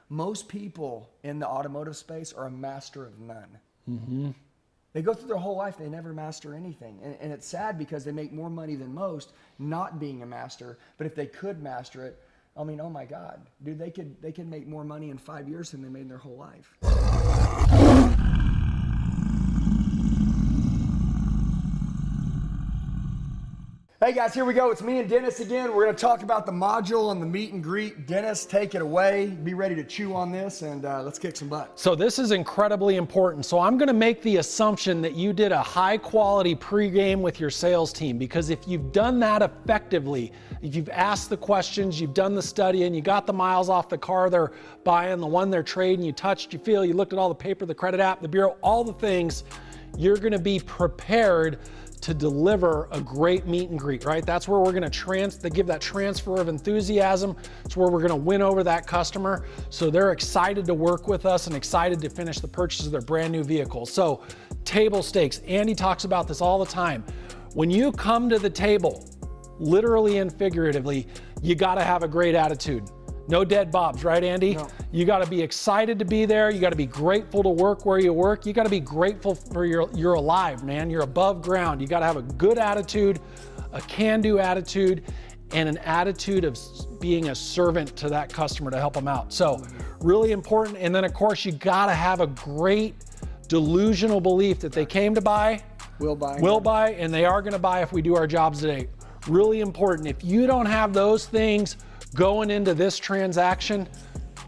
Most people in the automotive space are a master of none. They go through their whole life, they never master anything. And it's sad because they make more money than most not being a master. But if they could master it, I mean, oh my God, dude, they could make more money in 5 years than they made in their whole life. Hey guys, here we go. It's me and Dennis again. We're going to talk about the module and the meet and greet. Dennis, take it away. Be ready to chew on this, and let's kick some butt. So this is incredibly important. So I'm going to make the assumption that you did a high quality pregame with your sales team, because if you've done that effectively, if you've asked the questions, you've done the study, and you got the miles off the car they're buying, the one they're trading, you touched, you feel, you looked at all the paper, the credit app, the bureau, all the things, you're going to be prepared to deliver a great meet and greet, right? That's where we're going to give that transfer of enthusiasm. It's where we're going to win over that customer, so they're excited to work with us and excited to finish the purchase of their brand new vehicle. So table stakes, Andy talks about this all the time. When you come to the table, literally and figuratively, you got to have a great attitude. No dead bobs, right, Andy? No. You got to be excited to be there. You got to be grateful to work where you work. You got to be grateful for you're alive, man. You're above ground. You got to have a good attitude, a can-do attitude, and an attitude of being a servant to that customer to help them out. So really important. And then of course, you got to have a great delusional belief that they came to buy, will buy, and they are going to buy if we do our jobs today. Really important. If you don't have those things going into this transaction,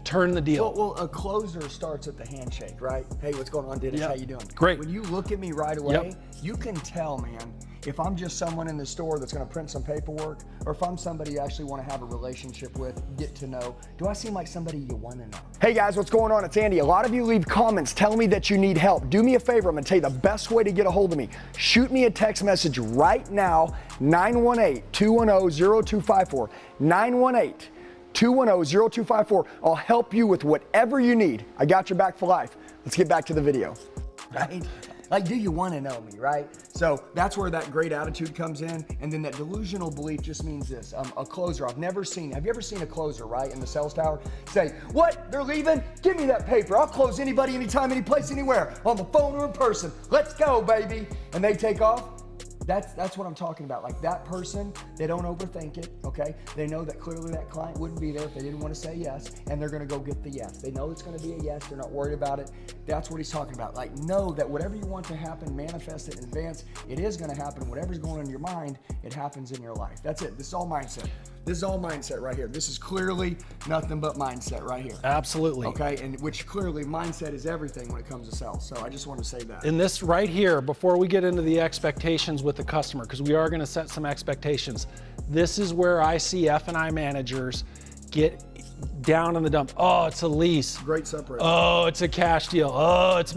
turn the deal. Well, a closer starts at the handshake, right? Hey, what's going on, Dennis? How you doing? Great. When you look at me right away, you can tell, man, if I'm just someone in the store that's going to print some paperwork, or if I'm somebody you actually want to have a relationship with, get to know. Do I seem like somebody you want to know? Hey guys, what's going on? It's Andy. A lot of you leave comments telling me that you need help. Do me a favor. I'm going to tell you the best way to get a hold of me. Shoot me a text message right now, 918-210-0254. 918-210-0254. I'll help you with whatever you need. I got your back for life. Let's get back to the video. Right? Like, do you want to know me, right? So that's where that great attitude comes in. And then that delusional belief just means this. A closer, have you ever seen a closer, right, in the sales tower? Say, what, they're leaving? Give me that paper. I'll close anybody, anytime, any place, anywhere, on the phone or in person. Let's go, baby. And they take off. That's what I'm talking about. Like that person, they don't overthink it, okay? They know that clearly that client wouldn't be there if they didn't want to say yes, and they're gonna go get the yes. They know it's gonna be a yes, they're not worried about it. That's what he's talking about. Like, know that whatever you want to happen, manifest it in advance. It is gonna happen. Whatever's going on in your mind, it happens in your life. That's it. This is all mindset. This is all mindset right here. This is clearly nothing but mindset right here. Absolutely. Okay, and which clearly mindset is everything when it comes to sales. So I just want to say that. And this right here, before we get into the expectations with the customer, because we are going to set some expectations, this is where I see F&I managers get down in the dump. Oh, it's a lease. Great separator. Oh, it's a cash deal. Oh, it's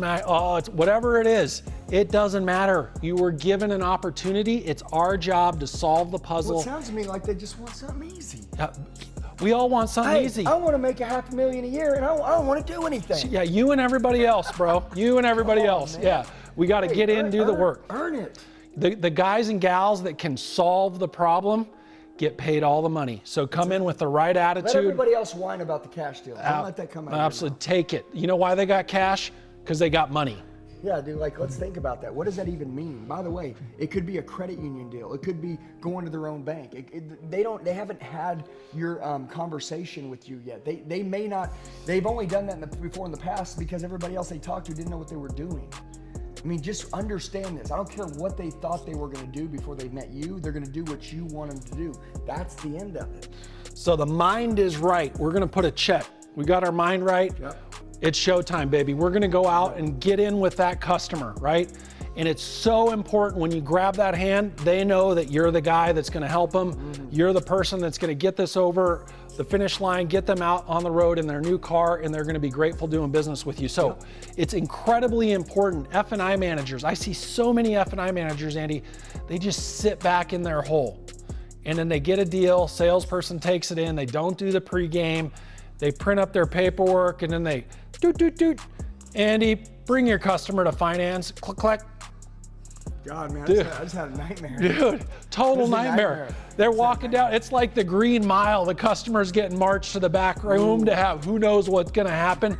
whatever it is. It doesn't matter. You were given an opportunity. It's our job to solve the puzzle. Well, it sounds to me like they just want something easy. We all want something easy. I want to make $500,000 a year, and I don't want to do anything. Yeah, you and everybody else, bro. You and everybody else. Man. Yeah, we got to get in, do the work. Earn it. The guys and gals that can solve the problem get paid all the money. So come in with the right attitude. Let everybody else whine about the cash deal. Don't let that come out. Absolutely, take it. You know why they got cash? Because they got money. Yeah, dude, like, let's think about that. What does that even mean? By the way, it could be a credit union deal. It could be going to their own bank. They haven't had your conversation with you yet. They may not, they've only done that before in the past because everybody else they talked to didn't know what they were doing. I mean, just understand this. I don't care what they thought they were gonna do before they met you. They're gonna do what you want them to do. That's the end of it. So the mind is right. We're gonna put a check. We got our mind right. Yep. It's showtime, baby. We're gonna go out and get in with that customer, right? And it's so important when you grab that hand, they know that you're the guy that's gonna help them. Mm-hmm. You're the person that's gonna get this over the finish line, get them out on the road in their new car, and they're gonna be grateful doing business with you. So it's incredibly important. F&I managers, I see so many F&I managers, Andy, they just sit back in their hole. And then they get a deal, salesperson takes it in, they don't do the pregame, they print up their paperwork, and then they doot, doot, doot. Andy, bring your customer to finance, click, click. God, man, Dude. I just had a nightmare. Dude, total This is a nightmare. nightmare. They're walking down. It's like the Green Mile. The customer's getting marched to the back room to have who knows what's going to happen.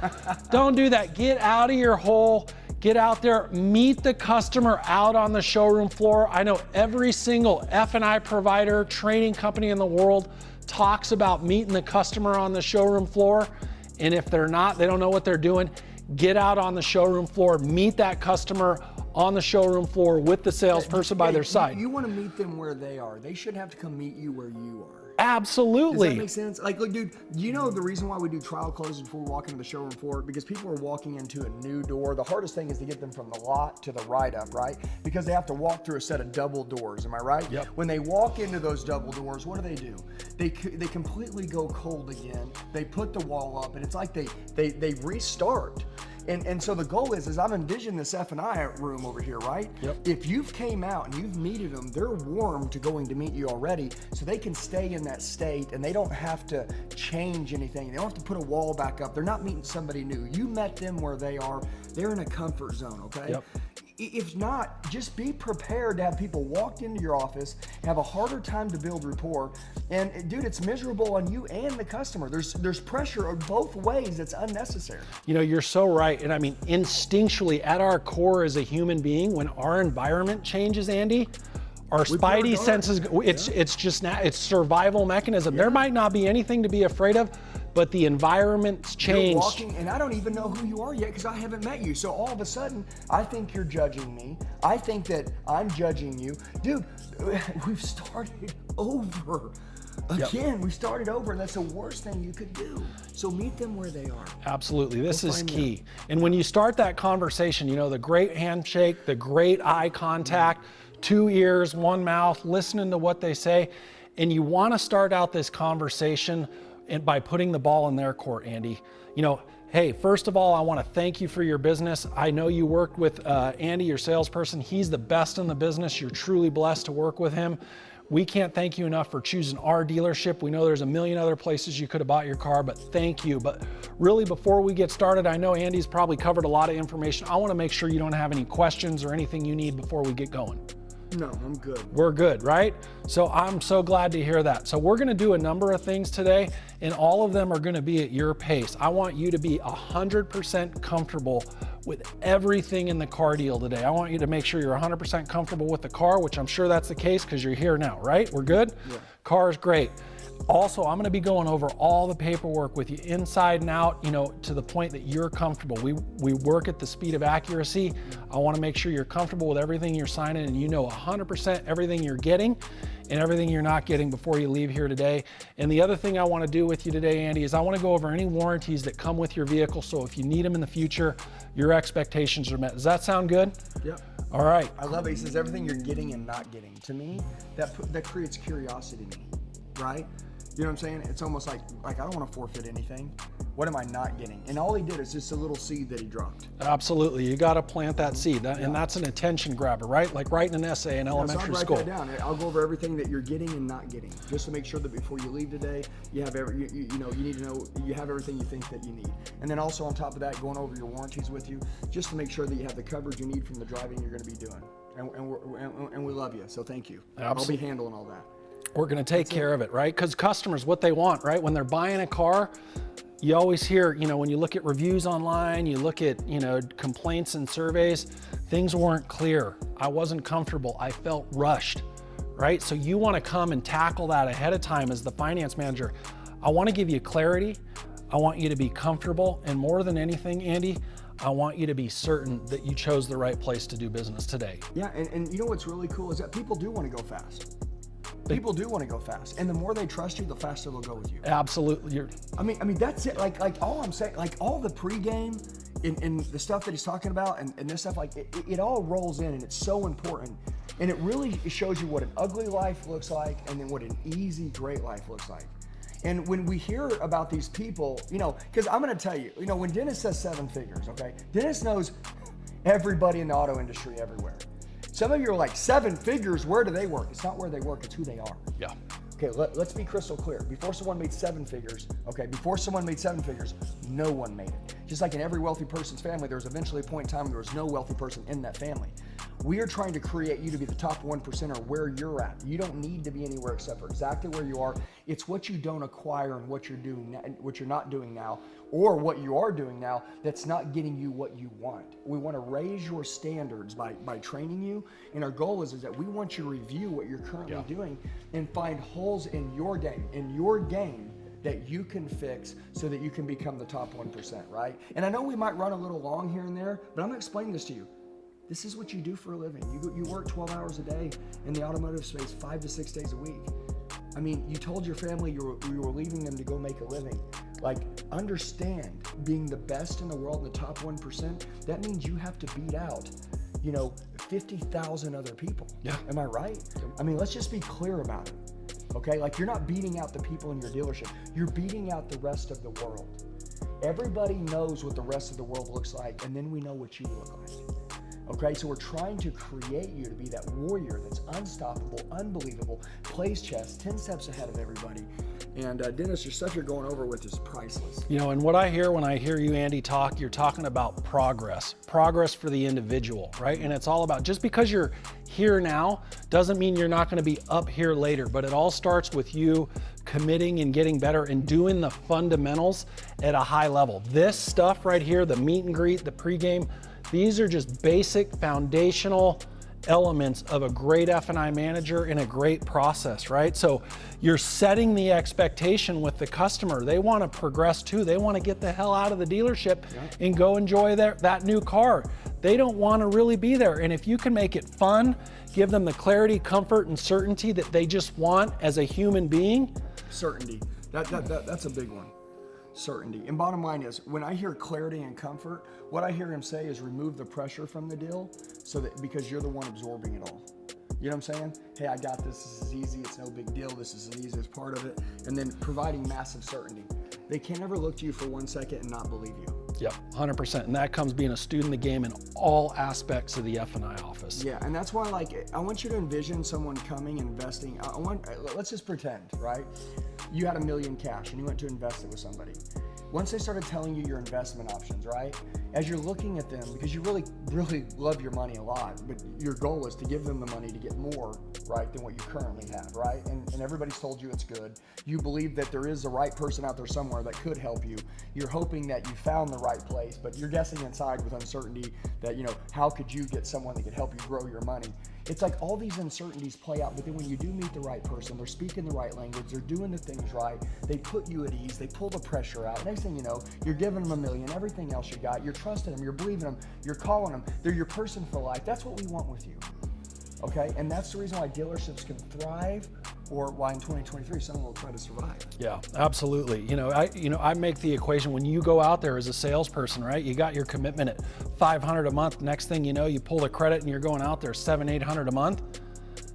Don't do that. Get out of your hole. Get out there. Meet the customer out on the showroom floor. I know every single F&I provider, training company in the world talks about meeting the customer on the showroom floor. And if they're not, they don't know what they're doing. Get out on the showroom floor. Meet that customer on the showroom floor with the salesperson by their side. You want to meet them where they are. They shouldn't have to come meet you where you are. Absolutely. Does that make sense? Like, look, dude, you know the reason why we do trial closes before we walk into the showroom floor? Because people are walking into a new door. The hardest thing is to get them from the lot to the right up, right? Because they have to walk through a set of double doors, am I right? Yep. When they walk into those double doors, what do? They completely go cold again. They put the wall up, and it's like they restart. And so the goal is I'm envisioning this F&I room over here, right? Yep. If you've came out and you've meted them, they're warm to going to meet you already, so they can stay in that state and they don't have to change anything. They don't have to put a wall back up. They're not meeting somebody new. You met them where they are. They're in a comfort zone, okay? Yep. If not, just be prepared to have people walk into your office, have a harder time to build rapport, and dude, it's miserable on you and the customer. There's pressure on both ways that's unnecessary. You know, you're so right. And I mean, instinctually at our core as a human being, when our environment changes, Andy, our spidey senses, it's just it's survival mechanism. There might not be anything to be afraid of, but the environment's changed. You're walking, and I don't even know who you are yet because I haven't met you. So all of a sudden, I think you're judging me. I think that I'm judging you. Dude, we've started over. Again, we started over, and that's the worst thing you could do. So meet them where they are. Absolutely, this is find key. And when you start that conversation, you know, the great handshake, the great eye contact, 2 ears, 1 mouth, listening to what they say, and you want to start out this conversation and by putting the ball in their court, Andy. You know, hey, first of all, I want to thank you for your business. I know you worked with Andy, your salesperson. He's the best in the business. You're truly blessed to work with him. We can't thank you enough for choosing our dealership. We know there's a million other places you could have bought your car, but thank you. But really, before we get started, I know Andy's probably covered a lot of information. I want to make sure you don't have any questions or anything you need before we get going. No, I'm good. We're good, right? So I'm so glad to hear that. So we're gonna do a number of things today, and all of them are gonna be at your pace. I want you to be 100% comfortable with everything in the car deal today. I want you to make sure you're 100% comfortable with the car, which I'm sure that's the case because you're here now, right? We're good? Yeah. Car's great. Also, I'm gonna be going over all the paperwork with you inside and out, you know, to the point that you're comfortable. We work at the speed of accuracy. I wanna make sure you're comfortable with everything you're signing and you know 100% everything you're getting and everything you're not getting before you leave here today. And the other thing I wanna do with you today, Andy, is I wanna go over any warranties that come with your vehicle, so if you need them in the future, your expectations are met. Does that sound good? Yep. All right. I love it. He says everything you're getting and not getting. To me, that creates curiosity in me, right? You know what I'm saying? It's almost like I don't want to forfeit anything. What am I not getting? And all he did is just a little seed that he dropped. Absolutely. You got to plant that seed. And that's an attention grabber, right? Like writing an essay in elementary school. I'll write that down. I'll go over everything that you're getting and not getting, just to make sure that before you leave today, you have you need to know you have everything you think that you need. And then also on top of that, going over your warranties with you, just to make sure that you have the coverage you need from the driving you're going to be doing. And we love you, so thank you. Absolutely. I'll be handling all that. We're going to take care of it, right? Because customers, what they want, right? When they're buying a car, you always hear, you know, when you look at reviews online, you look at, you know, complaints and surveys, things weren't clear. I wasn't comfortable. I felt rushed, right? So you want to come and tackle that ahead of time as the finance manager. I want to give you clarity. I want you to be comfortable. And more than anything, Andy, I want you to be certain that you chose the right place to do business today. Yeah, and you know what's really cool is that people do want to go fast. People do want to go fast, and the more they trust you, the faster they'll go with you. Absolutely. I mean that's it. Like all I'm saying, like all the pregame and the stuff that he's talking about, and this stuff, like it all rolls in, and it's so important. And it really shows you what an ugly life looks like, and then what an easy, great life looks like. And when we hear about these people, you know, because I'm going to tell you, you know, when Dennis says 7 figures, okay, Dennis knows everybody in the auto industry everywhere. Some of you are like, 7 figures, where do they work? It's not where they work, it's who they are. Yeah. Okay, let's be crystal clear. Before someone made 7 figures, no one made it. Just like in every wealthy person's family, there was eventually a point in time when there was no wealthy person in that family. We are trying to create you to be the top 1% where you're at. You don't need to be anywhere except for exactly where you are. It's what you don't acquire and what you're doing, what you're not doing now, or what you are doing now that's not getting you what you want. We want to raise your standards by training you. And our goal is that we want you to review what you're currently doing and find holes in your game that you can fix so that you can become the top 1%, right? And I know we might run a little long here and there, but I'm gonna explain this to you. This is what you do for a living. You work 12 hours a day in the automotive space, 5 to 6 days a week. I mean, you told your family you were leaving them to go make a living. Like, understand, being the best in the world, in the top 1%, that means you have to beat out, 50,000 other people. Yeah. Am I right? I mean, let's just be clear about it. Okay, like, you're not beating out the people in your dealership. You're beating out the rest of the world. Everybody knows what the rest of the world looks like, and then we know what you look like. Okay, so we're trying to create you to be that warrior that's unstoppable, unbelievable, plays chess 10 steps ahead of everybody. And Dennis, your stuff you're going over with is priceless. And what I hear when I hear you, Andy, talk, you're talking about progress for the individual, right? And it's all about, just because you're here now doesn't mean you're not going to be up here later, but it all starts with you committing and getting better and doing the fundamentals at a high level. This stuff right here, the meet and greet, the pregame, these are just basic foundational elements of a great F&I manager in a great process, right? So you're setting the expectation with the customer. They want to progress too. They want to get the hell out of the dealership and go enjoy that new car. They don't want to really be there. And if you can make it fun, give them the clarity, comfort, and certainty that they just want as a human being. Certainty. That's a big one. Certainty. And bottom line is, when I hear clarity and comfort, what I hear him say is remove the pressure from the deal, so that, because you're the one absorbing it all. You know what I'm saying? Hey, I got this. This is easy. It's no big deal. This is the easiest part of it. And then providing massive certainty. They can't ever look to you for 1 second and not believe you. Yep, 100%. And that comes being a student of the game in all aspects of the F&I office. Yeah, and that's why, I want you to envision someone coming and investing. Let's just pretend, right? You had $1 million cash and you went to invest it with somebody. Once they started telling you your investment options, right? As you're looking at them, because you really, really love your money a lot, but your goal is to give them the money to get more, right, than what you currently have, right? And everybody's told you it's good. You believe that there is the right person out there somewhere that could help you. You're hoping that you found the right place, but you're guessing inside with uncertainty that, how could you get someone that could help you grow your money? It's like all these uncertainties play out, but then when you do meet the right person, they're speaking the right language, they're doing the things right, they put you at ease, they pull the pressure out. Next thing you know, you're giving them $1 million, everything else you got, you're trusting them, you're believing them, you're calling them, they're your person for life. That's what we want with you, okay? And that's the reason why dealerships can thrive, or why in 2023 someone will try to survive. Yeah, absolutely. I make the equation when you go out there as a salesperson, right? You got your commitment at $500 a month. Next thing you know, you pull the credit and you're going out there $700-800 a month.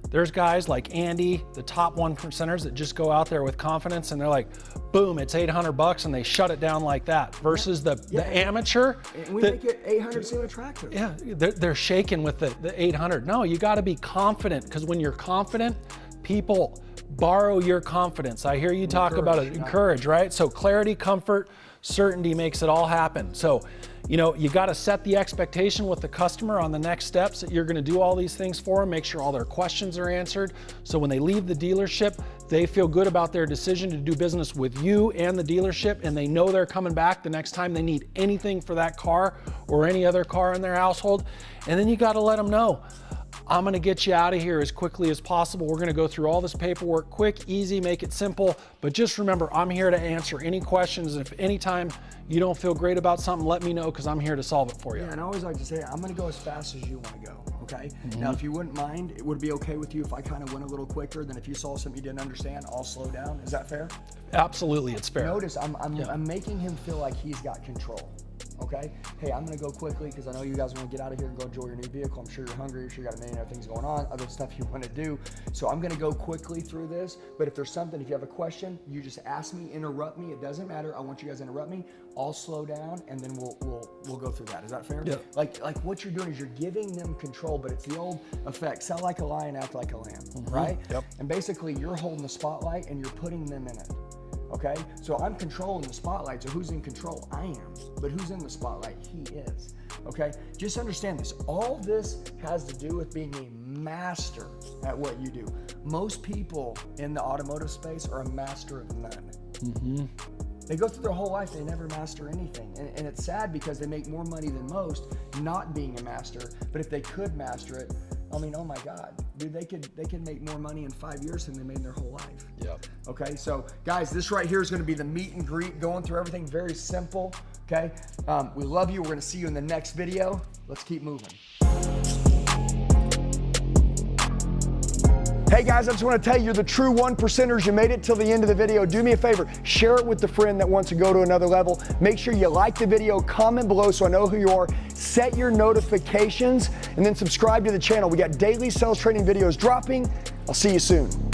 There's guys like Andy, the top 1%ers that just go out there with confidence and they're like, boom, it's $800 and they shut it down like that. Versus the amateur. And we make it $800 seem attractive. Yeah, they're shaking with the $800. No, you got to be confident, because when you're confident, people borrow your confidence. I hear you talk about it, encourage, right? So clarity, comfort, certainty makes it all happen. So, you got to set the expectation with the customer on the next steps that you're going to do all these things for them, make sure all their questions are answered. So when they leave the dealership, they feel good about their decision to do business with you and the dealership, and they know they're coming back the next time they need anything for that car or any other car in their household. And then you got to let them know, I'm going to get you out of here as quickly as possible. We're going to go through all this paperwork quick, easy, make it simple. But just remember, I'm here to answer any questions. And if anytime you don't feel great about something, let me know, because I'm here to solve it for you. Yeah, and I always like to say, I'm going to go as fast as you want to go, okay? Now, if you wouldn't mind, it would be okay with you if I kind of went a little quicker than if you saw something you didn't understand, I'll slow down. Is that fair? Absolutely, it's fair. Notice I'm making him feel like he's got control. Okay? Hey, I'm gonna go quickly because I know you guys want to get out of here and go enjoy your new vehicle. I'm sure you're hungry. I'm sure you got a million other things going on, other stuff you want to do. So I'm gonna go quickly through this. But if there's something, if you have a question, you just ask me, interrupt me. It doesn't matter. I want you guys to interrupt me. I'll slow down and then we'll go through that. Is that fair? Yeah. Like what you're doing is you're giving them control, but it's the old effect: sell like a lion, act like a lamb, right? Yep. And basically, you're holding the spotlight and you're putting them in it. Okay, so I'm controlling the spotlight. So who's in control? I am. But who's in the spotlight? He is. okay? Just understand this. All this has to do with being a master at what you do. Most people in the automotive space are a master of none. They go through their whole life, they never master anything. And it's sad because they make more money than most not being a master. But if they could master it, I mean, oh my God, dude, they could make more money in 5 years than they made in their whole life. Yep. Okay, so guys, this right here is gonna be the meet and greet, going through everything very simple, okay? We love you, we're gonna see you in the next video. Let's keep moving. Hey guys, I just want to tell you, you're the true 1%ers. You made it till the end of the video. Do me a favor, share it with the friend that wants to go to another level. Make sure you like the video, comment below so I know who you are, set your notifications, and then subscribe to the channel. We got daily sales training videos dropping. I'll see you soon.